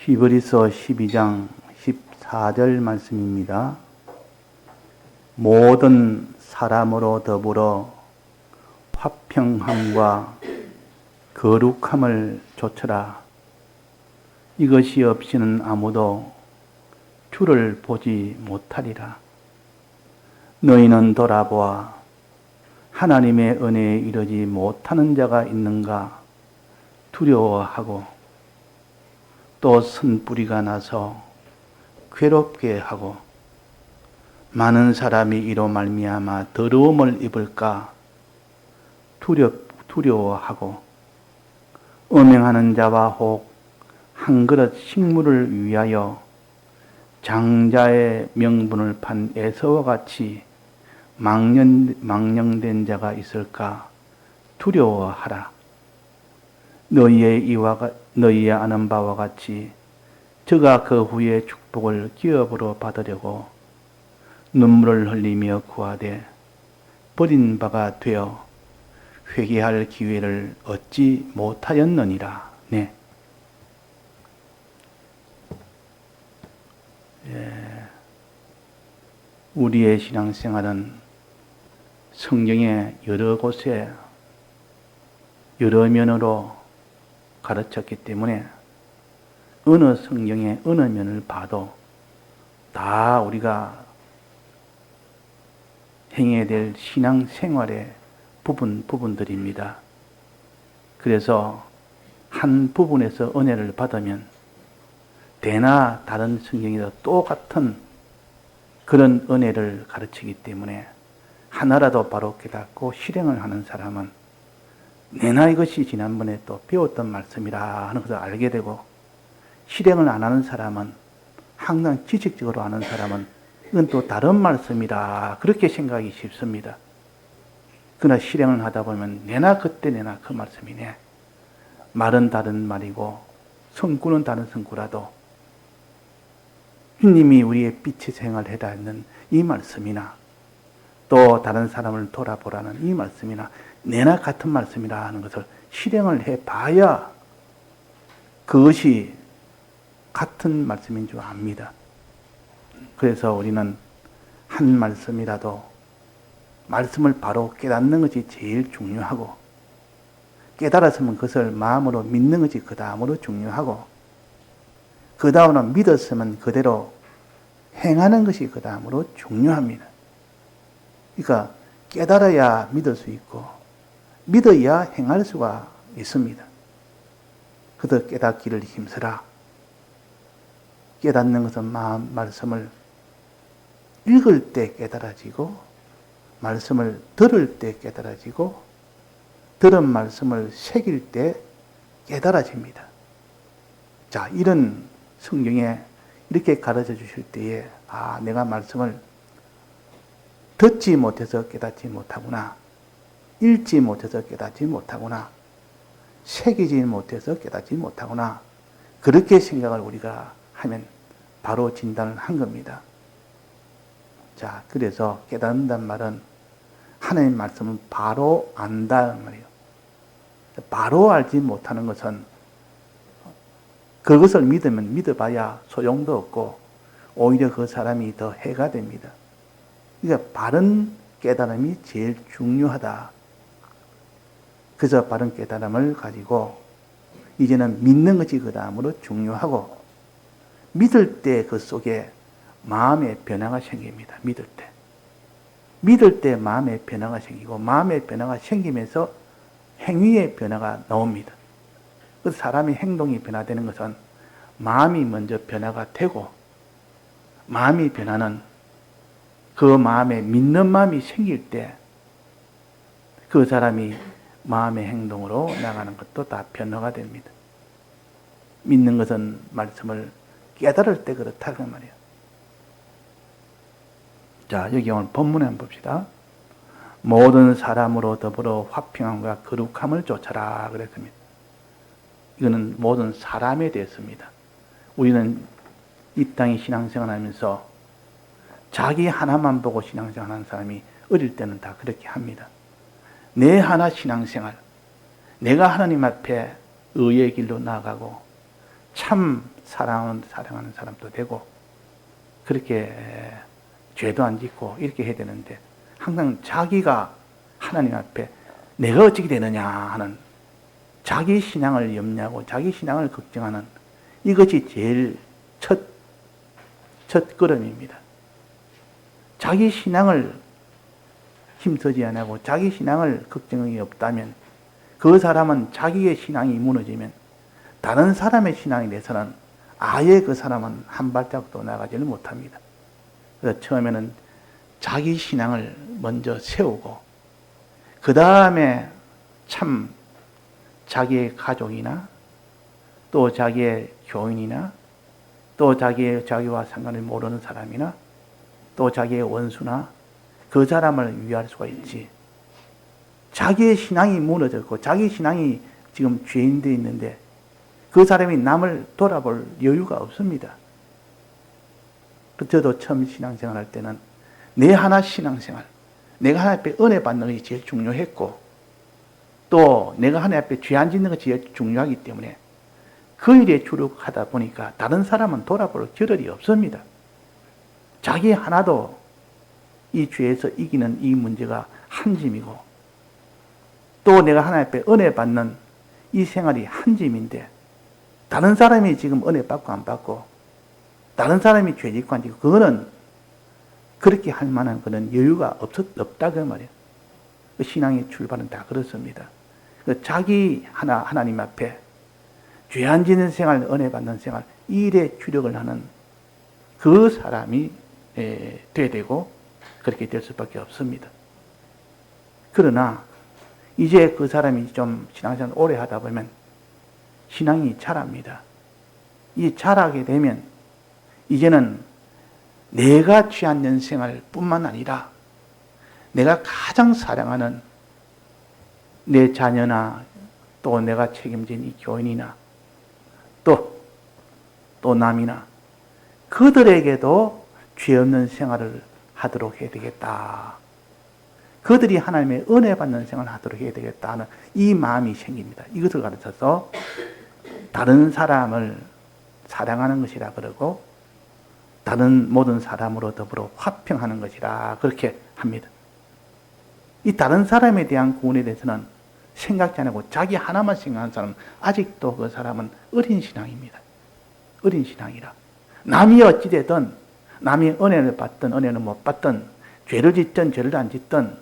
히브리서 12장 14절 말씀입니다. 모든 사람으로 더불어 화평함과 거룩함을 좇으라. 이것이 없이는 아무도 주를 보지 못하리라. 너희는 돌아보아 하나님의 은혜에 이르지 못하는 자가 있는가 두려워하고 또 쓴뿌리가 나서 괴롭게 하고 많은 사람이 이로 말미암아 더러움을 입을까 두려워하고 음행하는 자와 혹 한 그릇 식물을 위하여 장자의 명분을 판 에서와 같이 망령된 자가 있을까 두려워하라. 너희의 아는 바와 같이 저가 그 후에 축복을 기업으로 받으려고 눈물을 흘리며 구하되 버린 바가 되어 회개할 기회를 얻지 못하였느니라. 네. 우리의 신앙생활은 성경의 여러 곳에 여러 면으로 가르쳤기 때문에 어느 성경의 어느 면을 봐도 다 우리가 행해야 될 신앙생활의 부분들입니다. 그래서 한 부분에서 은혜를 받으면 대나 다른 성경에도 똑같은 그런 은혜를 가르치기 때문에 하나라도 바로 깨닫고 실행을 하는 사람은 내나 이것이 지난번에 또 배웠던 말씀이라 하는 것을 알게 되고, 실행을 안 하는 사람은, 항상 지식적으로 하는 사람은 이건 또 다른 말씀이라 그렇게 생각이 쉽습니다. 그러나 실행을 하다 보면 내나 그때 내나 그 말씀이네. 말은 다른 말이고 성구는 다른 성구라도 주님이 우리의 빛의 생활을 해다 했는 이 말씀이나 또 다른 사람을 돌아보라는 이 말씀이나 내나 같은 말씀이라 하는 것을 실행을 해봐야 그것이 같은 말씀인 줄 압니다. 그래서 우리는 한 말씀이라도 말씀을 바로 깨닫는 것이 제일 중요하고, 깨달았으면 그것을 마음으로 믿는 것이 그 다음으로 중요하고, 그 다음으로 믿었으면 그대로 행하는 것이 그 다음으로 중요합니다. 그러니까 깨달아야 믿을 수 있고 믿어야 행할 수가 있습니다. 그도 깨닫기를 힘쓰라. 깨닫는 것은 말씀을 읽을 때 깨달아지고, 말씀을 들을 때 깨달아지고, 들은 말씀을 새길 때 깨달아집니다. 자, 이런 성경에 이렇게 가르쳐 주실 때에 내가 말씀을 듣지 못해서 깨닫지 못하구나, 읽지 못해서 깨닫지 못하구나, 새기지 못해서 깨닫지 못하구나, 그렇게 생각을 우리가 하면 바로 진단을 한 겁니다. 자, 그래서 깨닫는단 말은 하나님 말씀은 바로 안다는 말이에요. 바로 알지 못하는 것은 그것을 믿으면 믿어봐야 소용도 없고 오히려 그 사람이 더 해가 됩니다. 그러니까 바른 깨달음이 제일 중요하다. 그래서 바른 깨달음을 가지고 이제는 믿는 것이 그 다음으로 중요하고, 믿을 때 그 속에 마음의 변화가 생깁니다. 믿을 때 마음의 변화가 생기고, 마음의 변화가 생기면서 행위의 변화가 나옵니다. 그래서 사람의 행동이 변화되는 것은 마음이 먼저 변화가 되고, 마음이 변화는 그 마음에 믿는 마음이 생길 때 그 사람이 마음의 행동으로 나가는 것도 다 변화가 됩니다. 믿는 것은 말씀을 깨달을 때 그렇다고 말이에요. 자, 여기 오늘 본문에 한번 봅시다. 모든 사람으로 더불어 화평함과 거룩함을 좇아라 그랬습니다. 이거는 모든 사람에 대해서입니다. 우리는 이 땅에 신앙생활 하면서 자기 하나만 보고 신앙생활 하는 사람이 어릴 때는 다 그렇게 합니다. 내 하나 신앙생활, 내가 하나님 앞에 의의 길로 나아가고 참 사랑하는 사람도 되고, 그렇게 죄도 안 짓고 이렇게 해야 되는데, 항상 자기가 하나님 앞에 내가 어떻게 되느냐 하는 자기 신앙을 염려하고 자기 신앙을 걱정하는 이것이 제일 첫 걸음입니다. 자기 신앙을 힘쓰지 안 하고 자기 신앙을 걱정이 없다면, 그 사람은 자기의 신앙이 무너지면 다른 사람의 신앙에 대해서는 아예 그 사람은 한 발짝도 나가지를 못합니다. 그래서 처음에는 자기 신앙을 먼저 세우고, 그 다음에 참 자기의 가족이나 또 자기의 교인이나 또 자기와 상관을 모르는 사람이나 또 자기의 원수나 그 사람을 위할 수가 있지. 자기의 신앙이 무너졌고 자기 신앙이 지금 죄인되어 있는데 그 사람이 남을 돌아볼 여유가 없습니다. 저도 처음 신앙생활 할 때는 내 하나 신앙생활, 내가 하나님 앞에 은혜 받는 것이 제일 중요했고, 또 내가 하나님 앞에 죄 안 짓는 것이 제일 중요하기 때문에 그 일에 주력하다 보니까 다른 사람은 돌아볼 겨를이 없습니다. 자기 하나도 이 죄에서 이기는 이 문제가 한 짐이고, 또 내가 하나님 앞에 은혜 받는 이 생활이 한 짐인데, 다른 사람이 지금 은혜 받고 안 받고, 다른 사람이 죄 짓고 안 짓고, 그거는 그렇게 할 만한 그런 여유가 없다 그 말이에요. 그 신앙의 출발은 다 그렇습니다. 자기 하나님 앞에 죄 안 짓는 생활, 은혜 받는 생활, 이 일에 주력을 하는 그 사람이 돼야 되고, 그렇게 될 수밖에 없습니다. 그러나 이제 그 사람이 좀 신앙생활 오래 하다 보면 신앙이 자랍니다. 이 자라게 되면 이제는 내가 취한 생활뿐만 아니라 내가 가장 사랑하는 내 자녀나 또 내가 책임진 이 교인이나 또 남이나 그들에게도 죄 없는 생활을 하도록 해야 되겠다. 그들이 하나님의 은혜 받는 생활을 하도록 해야 되겠다 하는 이 마음이 생깁니다. 이것을 가르쳐서 다른 사람을 사랑하는 것이라 그러고, 다른 모든 사람으로 더불어 화평하는 것이라 그렇게 합니다. 이 다른 사람에 대한 구원에 대해서는 생각지 않고 자기 하나만 생각하는 사람은 아직도 그 사람은 어린 신앙입니다. 어린 신앙이라. 남이 어찌되든, 남이 은혜를 받든 은혜를 못 받든, 죄를 짓든 죄를 안 짓든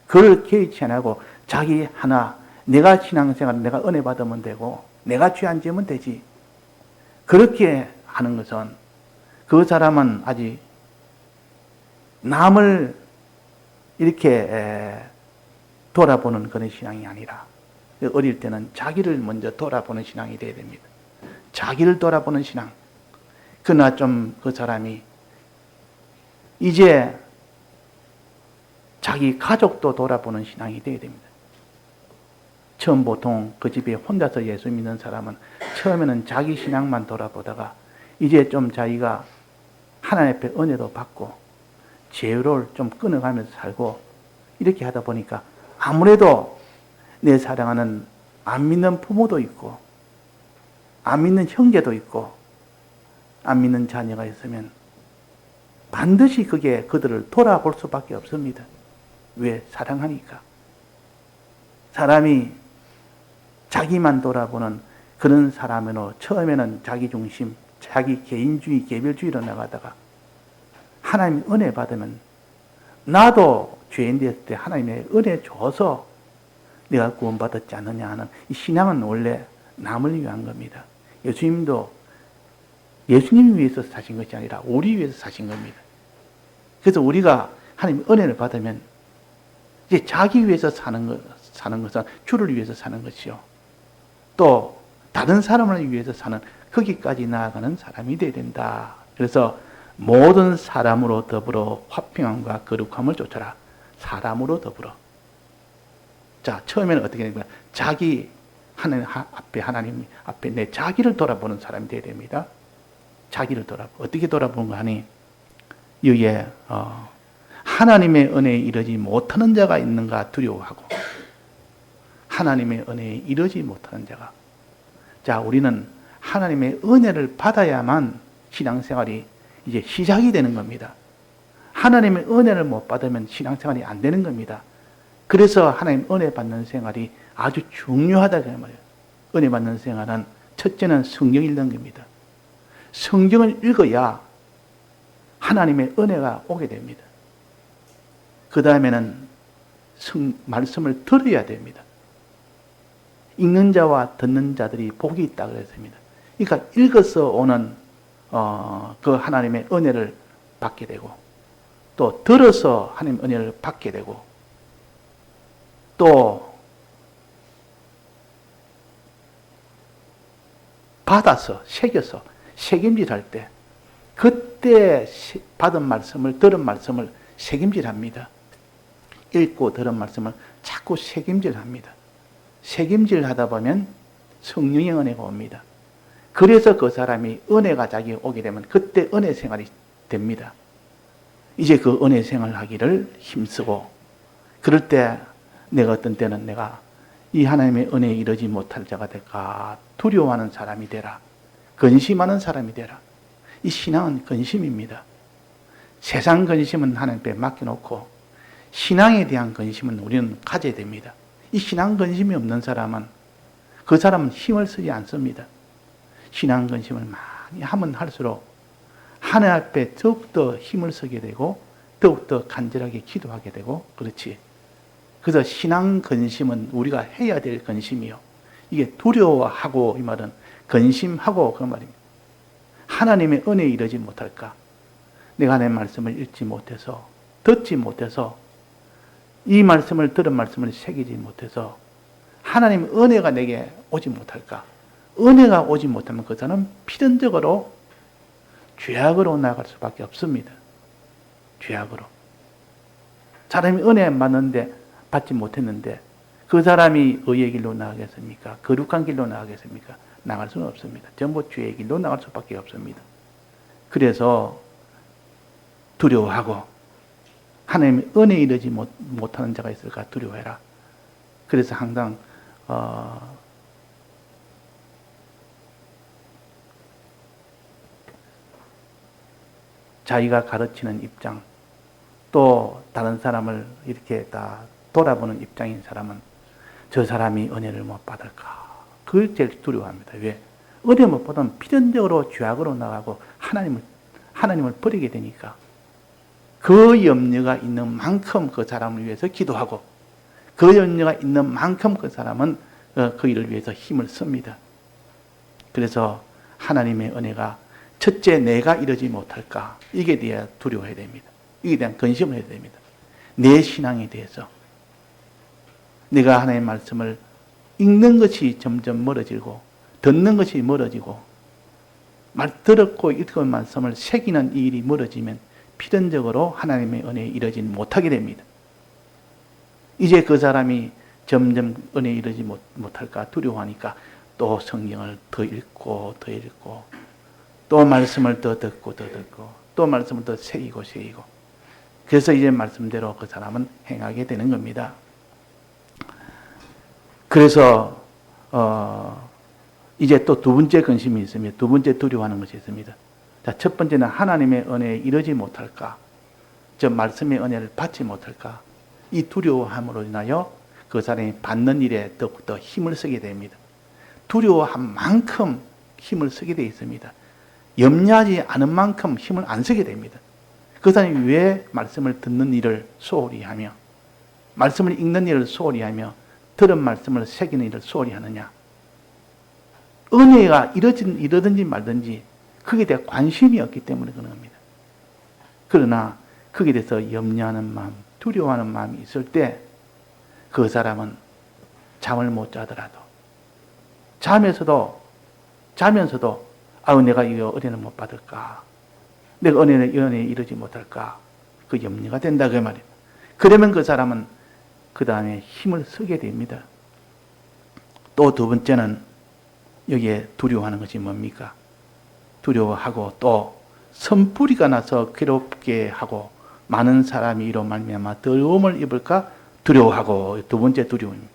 그걸 개의치 안 하고 자기 하나, 내가 신앙생활 내가 은혜 받으면 되고 내가 죄 안 지으면 되지. 그렇게 하는 것은 그 사람은 아직 남을 이렇게 돌아보는 그런 신앙이 아니라, 어릴 때는 자기를 먼저 돌아보는 신앙이 되어야 됩니다. 자기를 돌아보는 신앙. 그러나 좀 그 사람이 이제 자기 가족도 돌아보는 신앙이 되어야 됩니다. 처음 보통 그 집에 혼자서 예수 믿는 사람은 처음에는 자기 신앙만 돌아보다가 이제 좀 자기가 하나님 앞에 은혜도 받고 죄를 좀 끊어가면서 살고 이렇게 하다 보니까 아무래도 내 사랑하는 안 믿는 부모도 있고 안 믿는 형제도 있고 안 믿는 자녀가 있으면 반드시 그게 그들을 돌아볼 수밖에 없습니다. 왜? 사랑하니까. 사람이 자기만 돌아보는 그런 사람으로 처음에는 자기 중심, 자기 개인주의, 개별주의로 나가다가 하나님의 은혜 받으면 나도 죄인 됐을 때 하나님의 은혜 줘서 내가 구원받았지 않느냐 하는 이 신앙은 원래 남을 위한 겁니다. 예수님도 예수님 위해서 사신 것이 아니라 우리 위해서 사신 겁니다. 그래서 우리가 하나님의 은혜를 받으면 이제 자기 위해서 사는 것은 주를 위해서 사는 것이요. 또 다른 사람을 위해서 사는 거기까지 나아가는 사람이 되어야 된다. 그래서 모든 사람으로 더불어 화평함과 거룩함을 쫓아라. 사람으로 더불어. 자, 처음에는 어떻게 되는 거야? 자기 하나님 앞에 내 자기를 돌아보는 사람이 되어야 됩니다. 자기를 어떻게 돌아보는가 하니 여기에 하나님의 은혜에 이르지 못하는 자가 있는가 두려워하고, 하나님의 은혜에 이르지 못하는 자가, 자, 우리는 하나님의 은혜를 받아야만 신앙생활이 이제 시작이 되는 겁니다. 하나님의 은혜를 못 받으면 신앙생활이 안 되는 겁니다. 그래서 하나님 은혜 받는 생활이 아주 중요하다 그 말이에요. 은혜 받는 생활은 첫째는 성경 읽는 겁니다. 성경을 읽어야 하나님의 은혜가 오게 됩니다. 그 다음에는 말씀을 들어야 됩니다. 읽는 자와 듣는 자들이 복이 있다 그랬습니다. 그러니까 읽어서 오는 그 하나님의 은혜를 받게 되고, 또 들어서 하나님의 은혜를 받게 되고, 또 받아서 새겨서 책임질할 때, 그때 받은 말씀을, 들은 말씀을 책임질합니다. 읽고 들은 말씀을 자꾸 책임질합니다. 책임질하다 보면 성령의 은혜가 옵니다. 그래서 그 사람이 은혜가 자기에 오게 되면 그때 은혜 생활이 됩니다. 이제 그 은혜 생활을 하기를 힘쓰고, 그럴 때 내가 어떤 때는 내가 이 하나님의 은혜에 이르지 못할 자가 될까, 두려워하는 사람이 되라, 근심하는 사람이 되라. 이 신앙은 근심입니다. 세상 근심은 하나님께 맡겨놓고 신앙에 대한 근심은 우리는 가져야 됩니다. 이 신앙 근심이 없는 사람은 그 사람은 힘을 쓰지 않습니다. 신앙 근심을 많이 하면 할수록 하나님 앞에 더욱더 힘을 쓰게 되고 더욱더 간절하게 기도하게 되고, 그렇지. 그래서 신앙 근심은 우리가 해야 될 근심이요. 이게 두려워하고, 이 말은 근심하고 그 말입니다. 하나님의 은혜에 이르지 못할까? 내가 하나님의 말씀을 읽지 못해서, 듣지 못해서, 이 말씀을 들은 말씀을 새기지 못해서 하나님의 은혜가 내게 오지 못할까? 은혜가 오지 못하면 그 사람은 필연적으로 죄악으로 나아갈 수밖에 없습니다. 죄악으로. 사람이 은혜 받는데, 받지 못했는데 그 사람이 의의 길로 나아가겠습니까? 거룩한 길로 나아가겠습니까? 나갈 수는 없습니다. 전부 죄의 길로 나갈 수밖에 없습니다. 그래서 두려워하고, 하나님의 은혜에 이르지 못하는 자가 있을까 두려워해라. 그래서 항상 자기가 가르치는 입장, 또 다른 사람을 이렇게 다 돌아보는 입장인 사람은 저 사람이 은혜를 못 받을까? 그걸 제일 두려워합니다. 왜? 은혜 못 받으면 필연적으로 죄악으로 나가고 하나님을 버리게 되니까. 그 염려가 있는 만큼 그 사람을 위해서 기도하고, 그 염려가 있는 만큼 그 사람은 그 일을 위해서 힘을 씁니다. 그래서 하나님의 은혜가 첫째 내가 이러지 못할까? 이게 대해 두려워해야 됩니다. 이에 대한 근심을 해야 됩니다. 내 신앙에 대해서. 내가 하나님의 말씀을 읽는 것이 점점 멀어지고, 듣는 것이 멀어지고, 들었고 읽은 말씀을 새기는 이 일이 멀어지면 필연적으로 하나님의 은혜에 이르지 못하게 됩니다. 이제 그 사람이 점점 은혜에 이르지 못할까 두려워하니까 또 성경을 더 읽고 더 읽고, 또 말씀을 더 듣고 더 듣고, 또 말씀을 더 새기고 새기고, 그래서 이제 말씀대로 그 사람은 행하게 되는 겁니다. 그래서 이제 또 두 번째 근심이 있습니다. 두 번째 두려워하는 것이 있습니다. 자, 첫 번째는 하나님의 은혜에 이르지 못할까? 저 말씀의 은혜를 받지 못할까? 이 두려워함으로 인하여 그 사람이 받는 일에 더욱더 힘을 쓰게 됩니다. 두려워한 만큼 힘을 쓰게 되어 있습니다. 염려하지 않은 만큼 힘을 안 쓰게 됩니다. 그 사람이 왜 말씀을 듣는 일을 소홀히 하며, 말씀을 읽는 일을 소홀히 하며, 들은 말씀을 새기는 일을 소홀히 하느냐? 은혜가 이러든지 말든지 거기에 대해 관심이 없기 때문에 그런 겁니다. 그러나 거기에 대해서 염려하는 마음, 두려워하는 마음이 있을 때 그 사람은 잠을 못 자더라도, 자면서도 내가 이거 은혜는 못 받을까? 내가 은혜에 이르지 못할까? 그 염려가 된다 그 말이에요. 그러면 그 사람은 그 다음에 힘을 쓰게 됩니다. 또 두 번째는 여기에 두려워하는 것이 뭡니까? 두려워하고 또 선뿌리가 나서 괴롭게 하고 많은 사람이 이로 말미암아 더러움을 입을까 두려워하고, 두 번째 두려움입니다.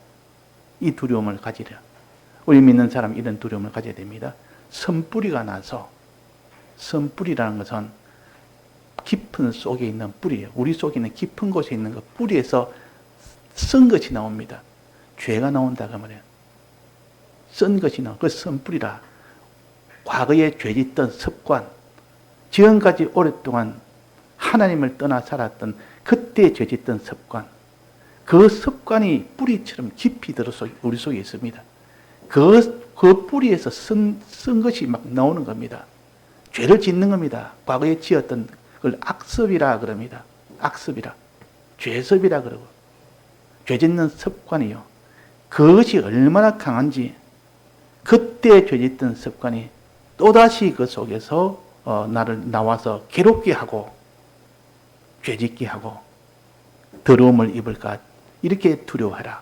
이 두려움을 가지려. 우리 믿는 사람 이런 두려움을 가져야 됩니다. 선뿌리가 나서, 선뿌리라는 것은 깊은 속에 있는 뿌리예요. 우리 속에 있는 깊은 곳에 있는 그 뿌리에서 쓴 것이 나옵니다. 죄가 나온다고 말해요. 쓴 것이 나오. 그 선뿌리라. 과거에 죄짓던 습관, 지금까지 오랫동안 하나님을 떠나 살았던 그때 죄짓던 습관, 그 습관이 뿌리처럼 깊이 들어서 우리 속에 있습니다. 그 뿌리에서 쓴 것이 막 나오는 겁니다. 죄를 짓는 겁니다. 과거에 지었던 그걸 악습이라 그럽니다. 악습이라. 죄습이라 그러고. 죄 짓는 습관이요. 그것이 얼마나 강한지, 그때 죄 짓던 습관이 또다시 그 속에서 나를 나와서 괴롭게 하고, 죄 짓게 하고, 더러움을 입을까, 이렇게 두려워해라.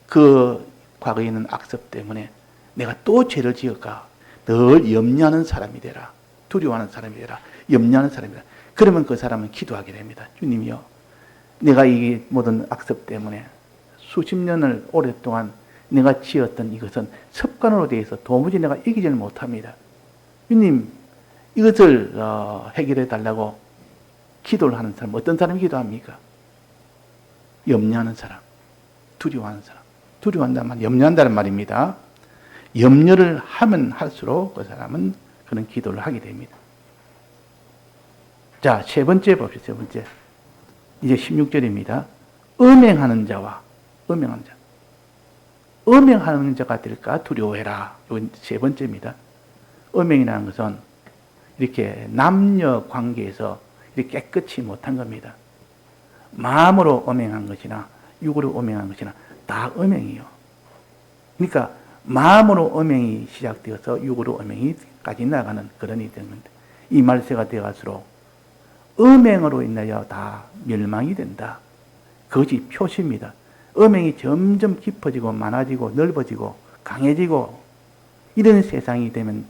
그 과거에 있는 악습 때문에 내가 또 죄를 지을까, 늘 염려하는 사람이 되라. 두려워하는 사람이 되라. 염려하는 사람이 되라. 그러면 그 사람은 기도하게 됩니다. 주님이요, 내가 이 모든 악습 때문에 수십 년을 오랫동안 내가 지었던 이것은 습관으로 되어 있어 도무지 내가 이기지를 못합니다. 주님, 이것을 해결해 달라고 기도를 하는 사람, 어떤 사람이 기도합니까? 염려하는 사람, 두려워하는 사람. 두려워한다는 말, 염려한다는 말입니다. 염려를 하면 할수록 그 사람은 그런 기도를 하게 됩니다. 자, 세 번째 봅시다. 세 번째. 이제 16절입니다. 음행하는 자와, 음행하는 자. 음행하는 자가 될까 두려워해라. 이건 세 번째입니다. 음행이라는 것은 이렇게 남녀 관계에서 이렇게 깨끗이 못한 겁니다. 마음으로 음행한 것이나 육으로 음행한 것이나 다 음행이요. 그러니까 마음으로 음행이 시작되어서 육으로 음행이까지 나가는 그런 일이 되는 건데, 이 말세가 되어갈수록 음행으로 인하여 다 멸망이 된다. 그것이 표시입니다. 음행이 점점 깊어지고 많아지고 넓어지고 강해지고 이런 세상이 되면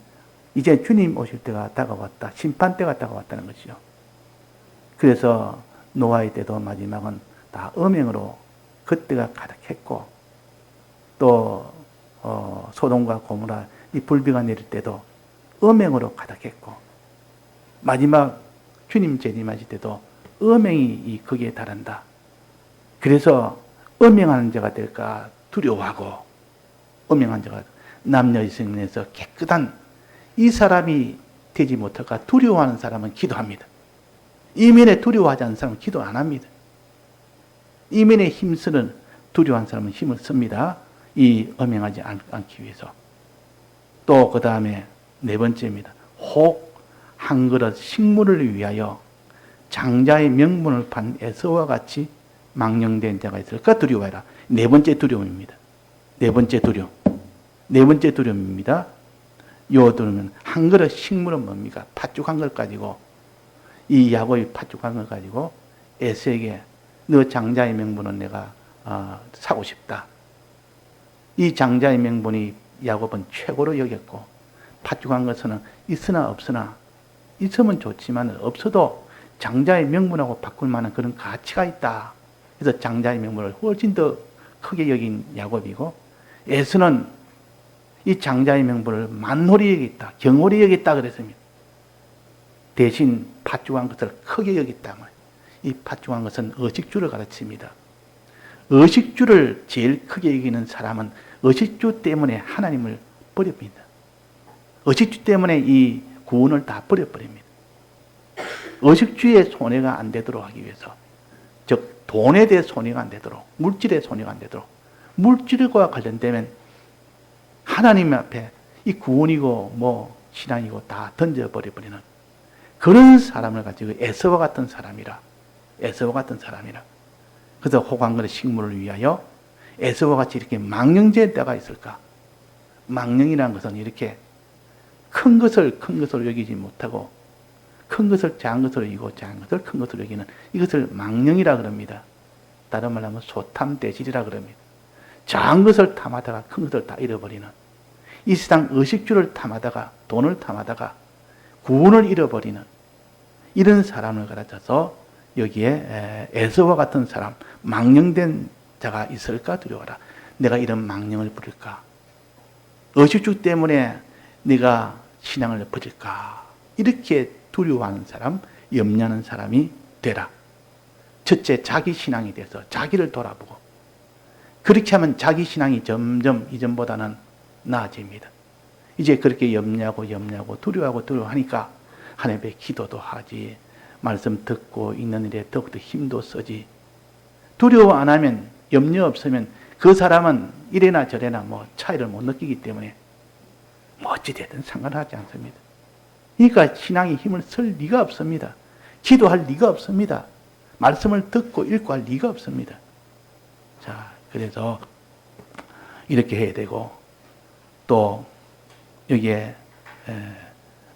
이제 주님 오실 때가 다가왔다. 심판 때가 다가왔다는 것이죠. 그래서 노아의 때도 마지막은 다 음행으로 그때가 가득했고, 또 소돔과 고모라 이 불비가 내릴 때도 음행으로 가득했고, 마지막 주님 재림하실 때도 음행이 거기에 달한다. 그래서 음행하는 자가 될까 두려워하고, 음행한 자가 남녀 이성에서 깨끗한 이 사람이 되지 못할까 두려워하는 사람은 기도합니다. 이면에 두려워하지 않는 사람은 기도 안 합니다. 이면에 힘쓰는 두려워하는 사람은 힘을 씁니다. 이 음행하지 않기 위해서. 또 그 다음에 네 번째입니다. 혹 한 그릇 식물을 위하여 장자의 명분을 판 에서와 같이 망령된 자가 있을까 두려워해라. 네 번째 두려움입니다. 네 번째 두려움. 네 번째 두려움입니다. 요 두려움은 한 그릇 식물은 뭡니까? 팥죽한 걸 가지고, 이 야곱이 팥죽한 걸 가지고 에서에게 너 장자의 명분은 내가 사고 싶다. 이 장자의 명분이 야곱은 최고로 여겼고, 팥죽한 것은 있으나 없으나, 있으면 좋지만 없어도 장자의 명분하고 바꿀 만한 그런 가치가 있다. 그래서 장자의 명분을 훨씬 더 크게 여긴 야곱이고, 에서는 이 장자의 명분을 만홀히 여겼다, 경홀히 여겼다 그랬습니다. 대신 팥죽한 것을 크게 여겼다. 이 팥죽한 것은 의식주를 가르칩니다. 의식주를 제일 크게 여기는 사람은 의식주 때문에 하나님을 버립니다. 의식주 때문에 이 구원을 다 버려버립니다. 의식주의 손해가 안 되도록 하기 위해서, 즉 돈에 대해 손해가 안 되도록, 물질에 손해가 안 되도록, 물질과 관련되면 하나님 앞에 이 구원이고 뭐 신앙이고 다 던져버려버리는 그런 사람을 가지고 에서와 같은 사람이라. 에서와 같은 사람이라. 그래서 호강거의 식물을 위하여 에서와 같이 이렇게 망령될 때가 있을까? 망령이라는 것은 이렇게 큰 것을 여기지 못하고, 큰 것을 작은 것으로 여기고 작은 것을 큰 것으로 여기는 이것을 망령이라 그럽니다. 다른 말로 하면 소탐대질이라 그럽니다. 작은 것을 탐하다가 큰 것을 다 잃어버리는, 이 세상 의식주를 탐하다가 돈을 탐하다가 구원을 잃어버리는 이런 사람을 가르쳐서 여기에 에서와 같은 사람, 망령된 자가 있을까 두려워라. 내가 이런 망령을 부릴까? 의식주 때문에 내가 신앙을 엎어질까? 이렇게 두려워하는 사람, 염려하는 사람이 되라. 첫째, 자기 신앙에 대해서 자기를 돌아보고, 그렇게 하면 자기 신앙이 점점 이전보다는 나아집니다. 이제 그렇게 염려하고 두려워하니까 하나님께 기도도 하지, 말씀 듣고 있는 일에 더욱더 힘도 쓰지. 두려워 안 하면, 염려 없으면 그 사람은 이래나 저래나 차이를 못 느끼기 때문에 어찌되든 상관하지 않습니다. 그러니까 신앙이 힘을 쓸 리가 없습니다. 기도할 리가 없습니다. 말씀을 듣고 읽고 할 리가 없습니다. 자, 그래서 이렇게 해야 되고, 또 여기에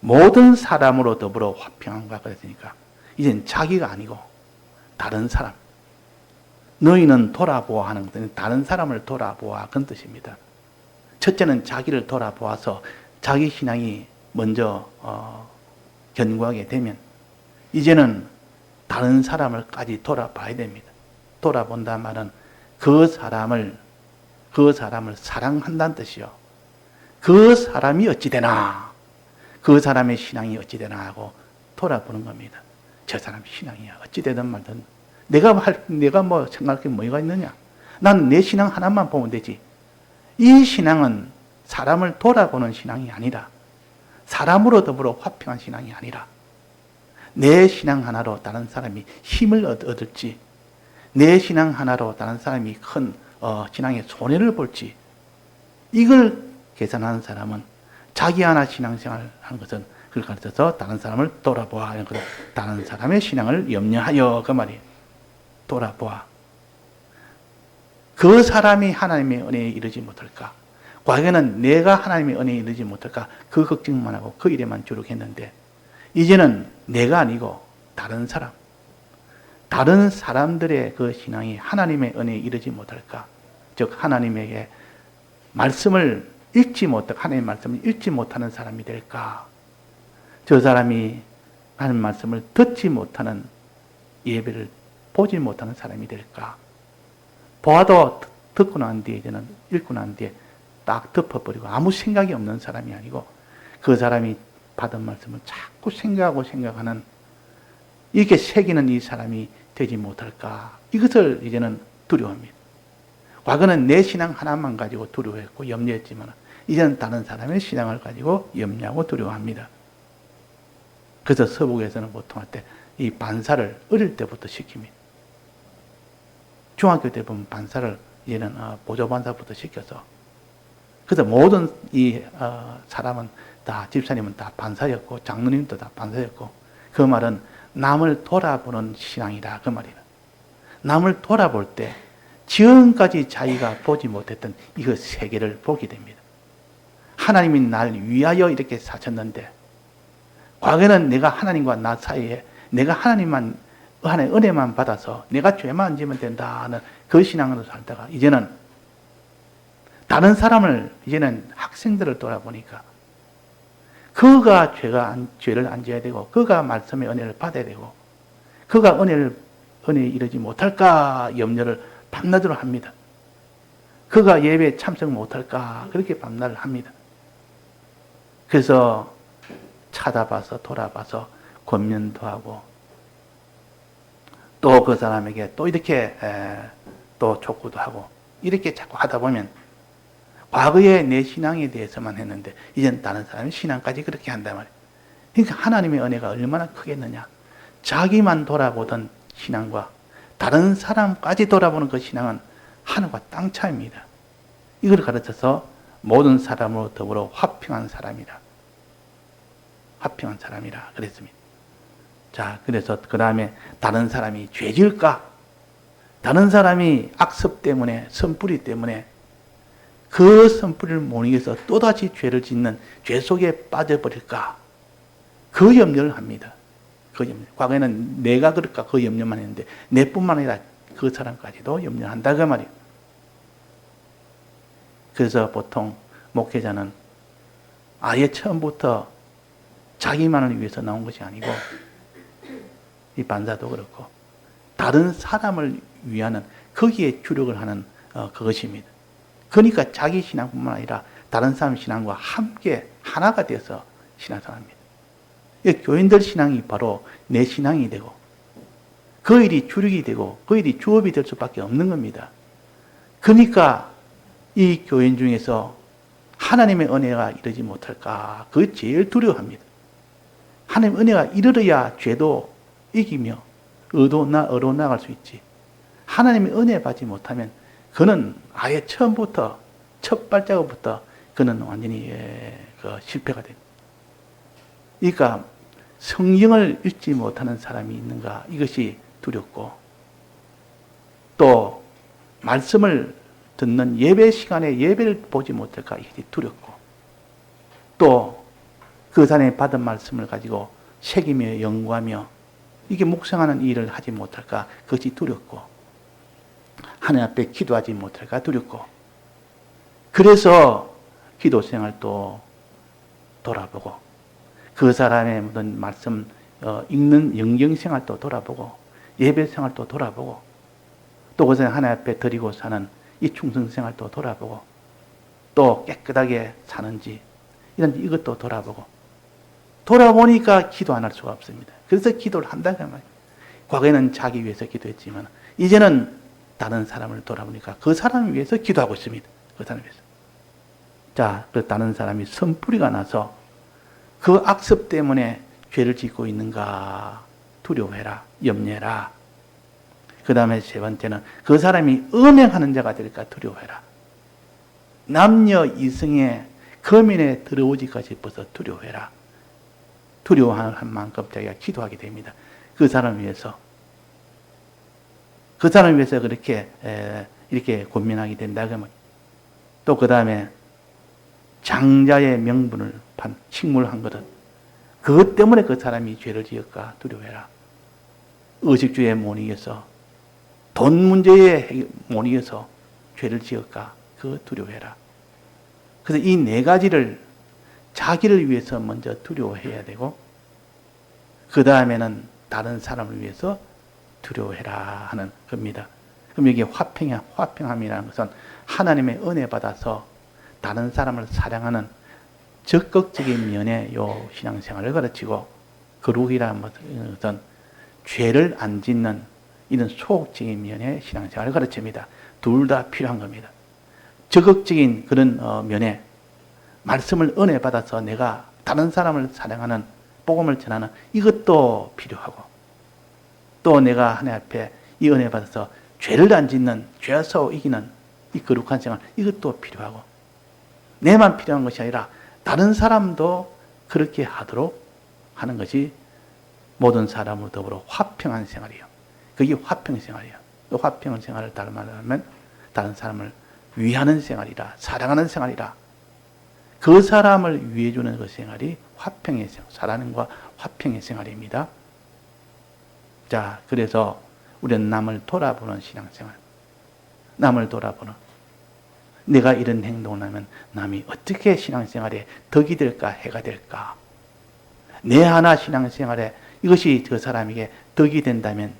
모든 사람으로 더불어 화평함과 그랬으니까 이젠 자기가 아니고 다른 사람, 너희는 돌아보아 하는 것은 다른 사람을 돌아보아 그런 뜻입니다. 첫째는 자기를 돌아보아서 자기 신앙이 먼저 견고하게 되면 이제는 다른 사람을까지 돌아봐야 됩니다. 돌아본다는 말은 그 사람을 사랑한다는 뜻이요. 그 사람이 어찌 되나, 그 사람의 신앙이 어찌 되나 하고 돌아보는 겁니다. 저 사람 신앙이야. 어찌 되든 말든 내가 생각할 게 뭐가 있느냐? 나는 내 신앙 하나만 보면 되지. 이 신앙은 사람을 돌아보는 신앙이 아니라, 사람으로 더불어 화평한 신앙이 아니라, 내 신앙 하나로 다른 사람이 힘을 얻을지, 내 신앙 하나로 다른 사람이 큰 신앙의 손해를 볼지, 이걸 계산하는 사람은 자기 하나 신앙생활 하는 것은 그걸 가르쳐서 다른 사람을 돌아보아 하는 것은 다른 사람의 신앙을 염려하여, 그 말이에요. 돌아보아. 그 사람이 하나님의 은혜에 이르지 못할까? 과거에는 내가 하나님의 은혜에 이르지 못할까? 그 걱정만 하고 그 일에만 주력했는데, 이제는 내가 아니고 다른 사람, 다른 사람들의 그 신앙이 하나님의 은혜에 이르지 못할까? 즉 하나님에게 말씀을 읽지 못하고 하나님의 말씀을 읽지 못하는 사람이 될까? 저 사람이 하나님의 말씀을 듣지 못하는, 예배를 보지 못하는 사람이 될까? 보아도 듣고 난 뒤에, 이제는 읽고 난 뒤에 딱 덮어버리고 아무 생각이 없는 사람이 아니고 그 사람이 받은 말씀을 자꾸 생각하는, 이렇게 새기는 이 사람이 되지 못할까? 이것을 이제는 두려워합니다. 과거는 내 신앙 하나만 가지고 두려워했고 염려했지만 이제는 다른 사람의 신앙을 가지고 염려하고 두려워합니다. 그래서 서북에서는 보통 할 때 이 반사를 어릴 때부터 시킵니다. 중학교 때 보면 반사를 이제는 보조반사부터 시켜서, 그래서 모든 이 사람은 다, 집사님은 다 반사였고 장로님도 다 반사였고, 그 말은 남을 돌아보는 신앙이다 그 말이다. 남을 돌아볼 때 지금까지 자기가 보지 못했던 이그 세계를 보게 됩니다. 하나님이 날 위하여 이렇게 사셨는데, 과거에는 내가 하나님과 나 사이에 내가 하나님의 은혜만 받아서 내가 죄만 안 지면 된다는 그 신앙으로 살다가 이제는 다른 사람을, 이제는 학생들을 돌아보니까 그가 죄를 안 지어야 되고, 그가 말씀의 은혜를 받아야 되고, 그가 은혜에 이르지 못할까 염려를 밤낮으로 합니다. 그가 예배에 참석 못할까 그렇게 밤낮을 합니다. 그래서 찾아봐서 돌아봐서 권면도 하고, 또 그 사람에게 또 이렇게 또 촉구도 하고, 이렇게 자꾸 하다 보면 과거에 내 신앙에 대해서만 했는데 이제는 다른 사람의 신앙까지 그렇게 한단 말이에요. 그러니까 하나님의 은혜가 얼마나 크겠느냐. 자기만 돌아보던 신앙과 다른 사람까지 돌아보는 그 신앙은 하늘과 땅 차이입니다. 이걸 가르쳐서 모든 사람으로 더불어 화평한 사람이라. 화평한 사람이라 그랬습니다. 자, 그래서 그 다음에 다른 사람이 죄 지을까? 다른 사람이 악습 때문에, 선뿌리 때문에 그 선뿌리를 못 이겨서 또다시 죄를 짓는 죄 속에 빠져버릴까? 그 염려를 합니다. 그 염려. 과거에는 내가 그럴까? 그 염려만 했는데 내뿐만 아니라 그 사람까지도 염려한다 그 말이에요. 그래서 보통 목회자는 아예 처음부터 자기만을 위해서 나온 것이 아니고, 이 반사도 그렇고 다른 사람을 위하는, 거기에 주력을 하는 그것입니다. 그러니까 자기 신앙뿐만 아니라 다른 사람 신앙과 함께 하나가 되어서 신앙생활합니다. 교인들 신앙이 바로 내 신앙이 되고 그 일이 주력이 되고 그 일이 주업이 될 수밖에 없는 겁니다. 그러니까 이 교인 중에서 하나님의 은혜가 이르지 못할까? 그게 제일 두려워합니다. 하나님의 은혜가 이르러야 죄도 이기며 어로 나갈 수 있지. 하나님의 은혜 받지 못하면 그는 아예 처음부터 첫 발자국부터 그는 완전히 실패가 됩니다. 그러니까 성경을 읽지 못하는 사람이 있는가? 이것이 두렵고 또 말씀을 듣는 예배 시간에 예배를 보지 못할까? 이것이 두렵고 또 그 사람이 받은 말씀을 가지고 새기며 연구하며 이게 묵상하는 일을 하지 못할까? 그것이 두렵고 하나님 앞에 기도하지 못할까? 두렵고 그래서 기도 생활도 돌아보고 그 사람의 모든 말씀 읽는 영경 생활도 돌아보고 예배 생활도 돌아보고 또 그 사람 하나님 앞에 드리고 사는 이 충성 생활도 돌아보고 또 깨끗하게 사는지 이것도 돌아보고 돌아보니까 기도 안 할 수가 없습니다. 그래서 기도를 한다는 말이에요. 과거에는 자기 위해서 기도했지만 이제는 다른 사람을 돌아보니까 그 사람을 위해서 기도하고 있습니다. 그 사람을 위해서. 자, 그 다른 사람이 선풀이가 나서 그 악습 때문에 죄를 짓고 있는가 두려워해라, 염려해라. 그 다음에 세 번째는 그 사람이 음행하는 자가 될까 두려워해라. 남녀 이성의 거민에 들어오지까 싶어서 두려워해라. 두려워할 만큼 자기가 기도하게 됩니다. 그 사람을 위해서. 그 사람을 위해서 이렇게 고민하게 된다. 그러면 또 그 다음에 장자의 명분을 식물한 것은 그것 때문에 그 사람이 죄를 지을까 두려워해라. 의식주에 못 이겨서 돈 문제에 못 이겨서 죄를 지을까 그 두려워해라. 그래서 이 네 가지를 자기를 위해서 먼저 두려워해야 되고 그 다음에는 다른 사람을 위해서 두려워해라 하는 겁니다. 그럼 여기 화평함이라는 것은 하나님의 은혜 받아서 다른 사람을 사랑하는 적극적인 면의 요 신앙생활을 가르치고 거룩이라는 것은 죄를 안 짓는 이런 소극적인 면의 신앙생활을 가르칩니다. 둘 다 필요한 겁니다. 적극적인 그런 면에 말씀을 은혜 받아서 내가 다른 사람을 사랑하는 복음을 전하는 이것도 필요하고 또 내가 하나님 앞에 이 은혜 받아서 죄를 안 짓는 죄서 이기는 이 거룩한 생활 이것도 필요하고 내만 필요한 것이 아니라 다른 사람도 그렇게 하도록 하는 것이 모든 사람으로 더불어 화평한 생활이에요. 그게 화평 생활이에요. 또 화평 생활을 다른 말로 하면 다른 사람을 위하는 생활이라 사랑하는 생활이라 그 사람을 위해주는 그 생활이 화평의 생활, 사랑과 화평의 생활입니다. 자, 그래서 우리는 남을 돌아보는 신앙생활, 남을 돌아보는 내가 이런 행동을 하면 남이 어떻게 신앙생활에 덕이 될까 해가 될까 내 하나 신앙생활에 이것이 그 사람에게 덕이 된다면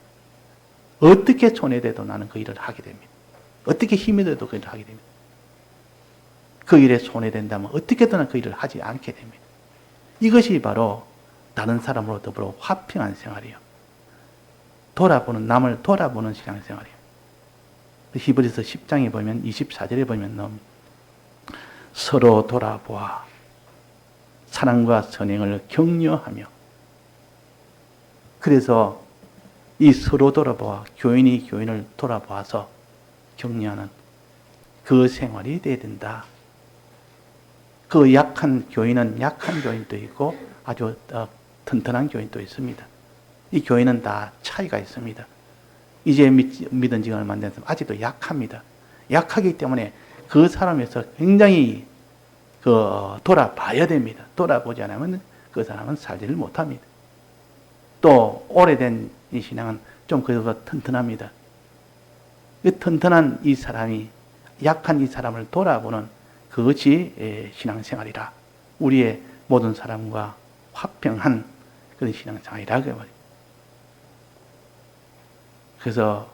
어떻게 손해돼도 나는 그 일을 하게 됩니다. 어떻게 힘이 돼도 그 일을 하게 됩니다. 그 일에 손해된다면 어떻게든 그 일을 하지 않게 됩니다. 이것이 바로 다른 사람으로 더불어 화평한 생활이에요. 남을 돌아보는 신앙생활이에요. 히브리서 10장에 보면 24절에 보면 서로 돌아보아 사랑과 선행을 격려하며 그래서 이 서로 돌아보아 교인이 교인을 돌아보아서 격려하는 그 생활이 돼야 된다. 그 약한 교인은 약한 교인도 있고 아주 튼튼한 교인도 있습니다. 이 교인은 다 차이가 있습니다. 이제 믿은 지가 얼마 안 돼서 아직도 약합니다. 약하기 때문에 그 사람에서 굉장히 돌아봐야 됩니다. 돌아보지 않으면 그 사람은 살지를 못합니다. 또 오래된 이 신앙은 좀 그래도 튼튼합니다. 그 튼튼한 이 사람이 약한 이 사람을 돌아보는 그것이 신앙생활이라. 우리의 모든 사람과 화평한 그런 신앙생활이라. 그래서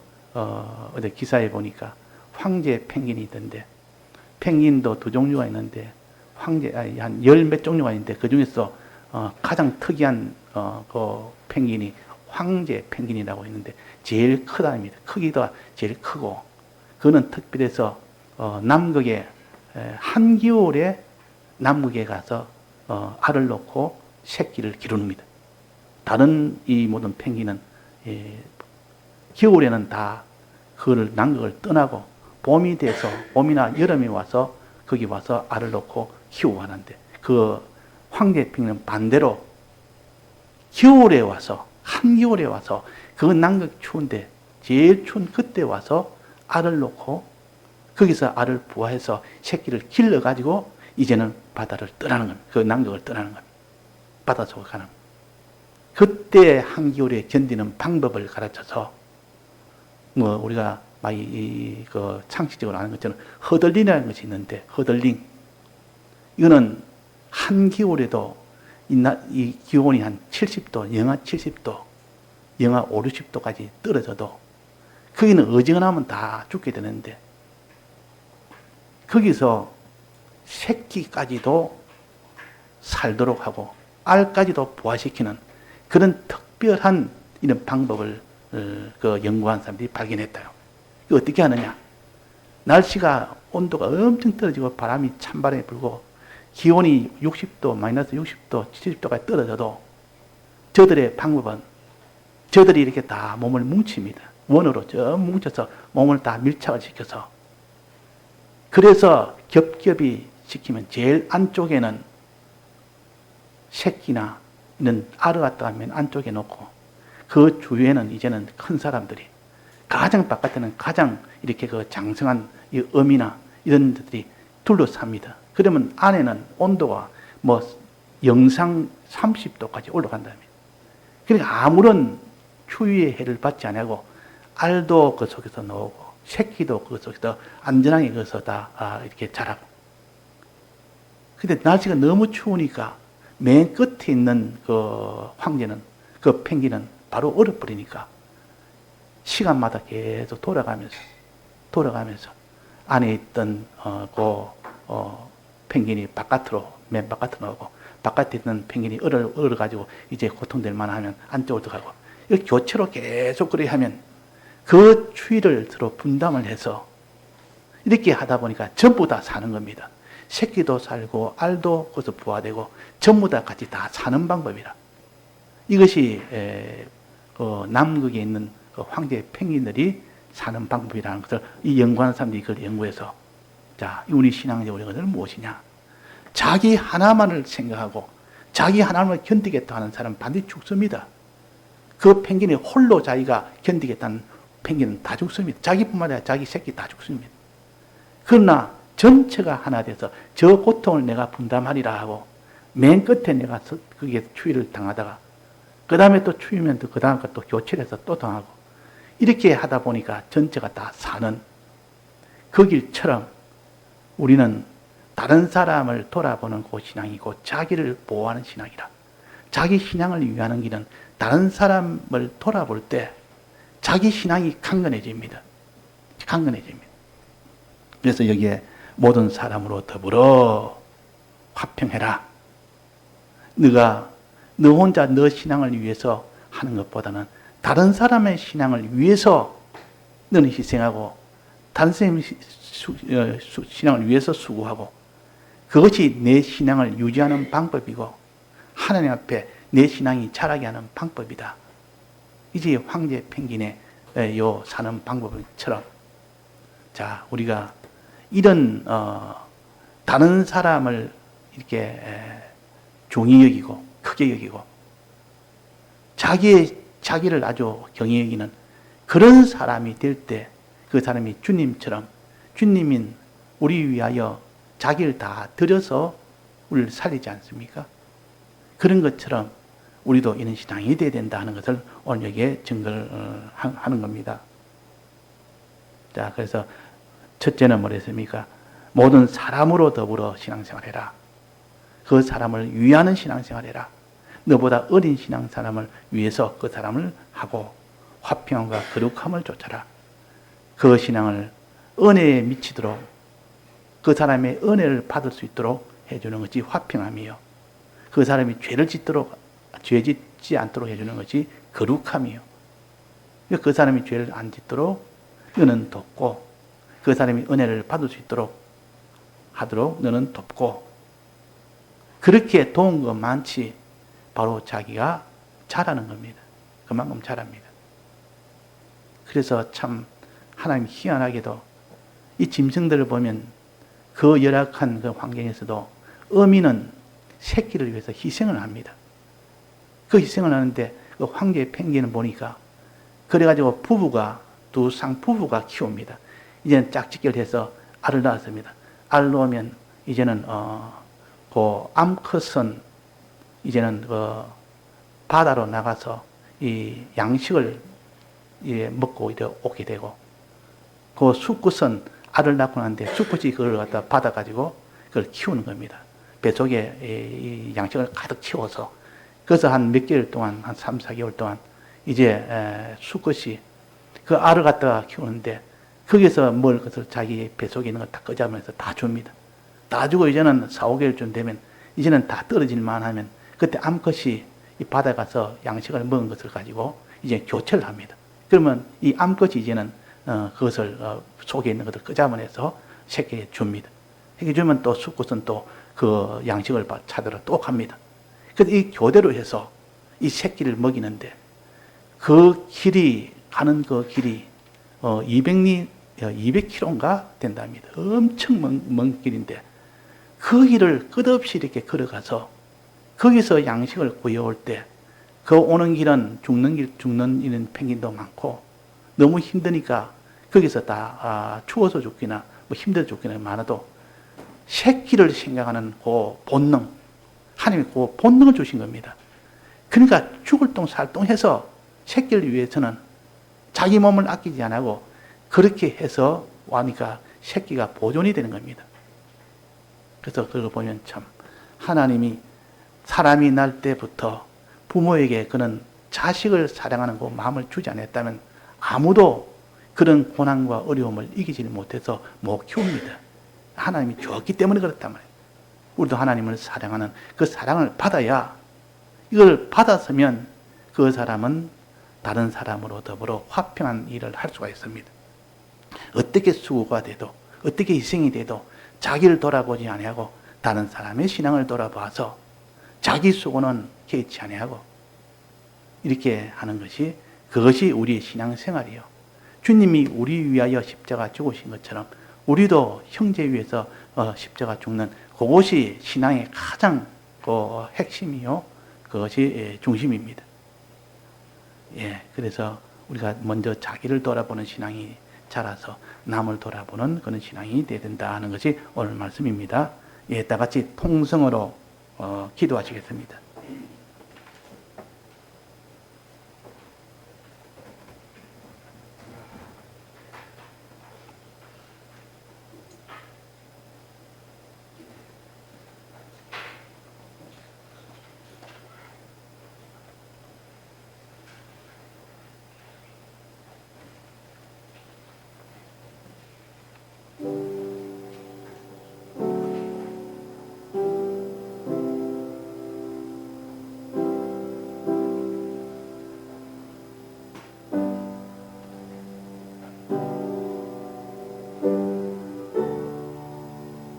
어제 기사에 보니까 황제 펭귄이 있던데 펭귄도 두 종류가 있는데 한 열 몇 종류가 있는데 그 중에서 가장 특이한 그 펭귄이 황제 펭귄이라고 있는데 제일 크답니다. 크기도 제일 크고 그는 특별해서 남극에 한겨울에 남극에 가서 알을 놓고 새끼를 기릅니다. 다른 이 모든 펭귄은 겨울에는 다 그를 남극을 떠나고 봄이 돼서 봄이나 여름에 와서 거기 와서 알을 놓고 키우고 하는데 그 황제 펭귄은 반대로 겨울에 와서 한겨울에 와서 그 남극 추운데 제일 추운 그때 와서 알을 놓고 거기서 알을 부화해서 새끼를 길러가지고 이제는 바다를 떠나는 겁니다. 그 남극을 떠나는 겁니다. 바다 속으로 가는 겁니다. 그때 한겨울에 견디는 방법을 가르쳐서 우리가 많이 그 상식적으로 아는 것처럼 허들링이라는 것이 있는데 허들링 이거는 한겨울에도 이 기온이 한 70도, 영하 70도, 영하 5, 60도까지 떨어져도 거기는 어지간하면 다 죽게 되는데 거기서 새끼까지도 살도록 하고 알까지도 부화시키는 그런 특별한 이런 방법을 그 연구한 사람들이 발견했다요. 이거 어떻게 하느냐? 날씨가 온도가 엄청 떨어지고 바람이 찬바람이 불고 기온이 60도, 마이너스 60도, 70도까지 떨어져도 저들의 방법은 저들이 이렇게 다 몸을 뭉칩니다. 원으로 뭉쳐서 몸을 다 밀착을 시켜서 그래서 겹겹이 시키면 제일 안쪽에는 새끼나 이런 알을 갖다가 맨 안쪽에 놓고 그 주위에는 이제는 큰 사람들이 가장 바깥에는 가장 이렇게 그 장성한 이 어미나 이런 데들이 둘러쌉니다. 그러면 안에는 온도가 영상 30도까지 올라간답니다. 그러니까 아무런 추위의 해를 받지 않고 알도 그 속에서 나오고 새끼도 그 속에서 안전하게 거기서 다 이렇게 자라고. 근데 날씨가 너무 추우니까 맨 끝에 있는 그 황제는 그 펭귄은 바로 얼어버리니까 시간마다 계속 돌아가면서 안에 있던 펭귄이 맨 바깥으로 나오고 바깥에 있는 펭귄이 얼어가지고 이제 고통될 만하면 안쪽으로 들어가고 이렇게 교체로 계속 그렇게 하면 그 추위를 서로 분담을 해서 이렇게 하다 보니까 전부 다 사는 겁니다. 새끼도 살고 알도 거기서 부화되고 전부 다 같이 다 사는 방법이라. 이것이 남극에 있는 황제 펭귄들이 사는 방법이라는 것을 이 연구하는 사람들이 그걸 연구해서 자, 우리 신앙적으로 이것은 무엇이냐? 자기 하나만을 생각하고 자기 하나만을 견디겠다 하는 사람은 반드시 죽습니다. 그 펭귄이 홀로 자기가 견디겠다는 펭귄은 다 죽습니다. 자기뿐만 아니라 자기 새끼 다 죽습니다. 그러나 전체가 하나 돼서 저 고통을 내가 분담하리라 하고 맨 끝에 내가 그게 추위를 당하다가 그 다음에 또 추위면 그 다음 또 교체를 해서 또 당하고 이렇게 하다 보니까 전체가 다 사는 그 길처럼 우리는 다른 사람을 돌아보는 그 신앙이고 자기를 보호하는 신앙이라. 자기 신앙을 위하는 길은 다른 사람을 돌아볼 때 자기 신앙이 강건해집니다. 강건해집니다. 그래서 여기에 모든 사람으로 더불어 화평해라. 너 혼자 너 신앙을 위해서 하는 것보다는 다른 사람의 신앙을 위해서 너는 희생하고 다른 사람의 신앙을 위해서 수고하고 그것이 내 신앙을 유지하는 방법이고 하나님 앞에 내 신앙이 자라게 하는 방법이다. 이제 황제 펭귄의 요 사는 방법처럼 자 우리가 이런 다른 사람을 이렇게 중히 여기고 크게 여기고 자기를 아주 경히 여기는 그런 사람이 될 때 그 사람이 주님처럼 주님인 우리 위하여 자기를 다 들여서 우리를 살리지 않습니까? 그런 것처럼 우리도 이런 신앙이 돼야 된다 하는 것을 오늘 여기에 증거를 하는 겁니다. 자, 그래서 첫째는 뭐랬습니까? 모든 사람으로 더불어 신앙생활해라. 그 사람을 위하는 신앙생활해라. 너보다 어린 신앙 사람을 위해서 그 사람을 하고 화평함과 거룩함을 쫓아라. 그 신앙을 은혜에 미치도록 그 사람의 은혜를 받을 수 있도록 해주는 것이 화평함이요. 그 사람이 죄 짓지 않도록 해주는 것이 거룩함이요. 그 사람이 죄를 안 짓도록 너는 돕고, 그 사람이 은혜를 받을 수 있도록 하도록 너는 돕고, 그렇게 도운 것 많지 바로 자기가 잘하는 겁니다. 그만큼 잘합니다. 그래서 참 하나님 희한하게도 이 짐승들을 보면 그 열악한 그 환경에서도 어미는 새끼를 위해서 희생을 합니다. 그 희생을 하는데 그 황제의 펭귄을 보니까 그래가지고 두 쌍부부가 키웁니다. 이제는 짝짓기를 해서 알을 낳았습니다. 알을 낳으면 이제는 그 암컷은 이제는 그 바다로 나가서 이 양식을 먹고 오게 되고, 그 수컷은 알을 낳고 나는데 수컷이 그걸 갖다 받아가지고 그걸 키우는 겁니다. 뱃속에 이 양식을 가득 채워서, 그래서 한 몇 개월 동안, 한 3, 4개월 동안 이제 수컷이 그 알을 갖다가 키우는데 거기서 먹을 것을 자기 뱃속에 있는 걸 다 꺼내면서 다 줍니다. 다 주고 이제는 4, 5개월쯤 되면 이제는 다 떨어질만 하면 그때 암컷이 이 바다에 가서 양식을 먹은 것을 가지고 이제 교체를 합니다. 그러면 이 암컷이 이제는 그것을 속에 있는 것을 끄잡아내서 새끼에 줍니다. 새끼 주면 또 수컷은 또 그 양식을 찾으러 또 갑니다. 그래서 이 교대로 해서 이 새끼를 먹이는데 그 길이 가는 그 길이 200km인가 된답니다. 엄청 먼 길인데 그 길을 끝없이 이렇게 걸어가서 거기서 양식을 구해올 때 그 오는 길은 죽는 이런 펭귄도 많고 너무 힘드니까 거기서 다 추워서 죽기나 뭐 힘들어 죽기나 많아도 새끼를 생각하는 그 본능, 하나님이 그 본능을 주신 겁니다. 그러니까 죽을 똥 살 똥 해서 새끼를 위해서는 자기 몸을 아끼지 않고 그렇게 해서 와니까 새끼가 보존이 되는 겁니다. 그래서 그걸 보면 참 하나님이 사람이 날 때부터 부모에게 그는 자식을 사랑하는 그 마음을 주지 않았다면 아무도 그런 고난과 어려움을 이기지 못해서 못 키웁니다. 하나님이 주었기 때문에 그렇단 말이에요. 우리도 하나님을 사랑하는 그 사랑을 받아야, 이걸 받았으면 그 사람은 다른 사람으로 더불어 화평한 일을 할 수가 있습니다. 어떻게 수고가 돼도, 어떻게 희생이 돼도 자기를 돌아보지 아니하고 다른 사람의 신앙을 돌아봐서 자기 수고는 개의치 아니하고 이렇게 하는 것이, 그것이 우리의 신앙생활이요. 주님이 우리 위하여 십자가 죽으신 것처럼 우리도 형제 위해서 십자가 죽는 그것이 신앙의 가장 그 핵심이요. 그것이 중심입니다. 예, 그래서 우리가 먼저 자기를 돌아보는 신앙이 자라서 남을 돌아보는 그런 신앙이 되어야 된다 하는 것이 오늘 말씀입니다. 예, 다 같이 통성으로 기도하시겠습니다.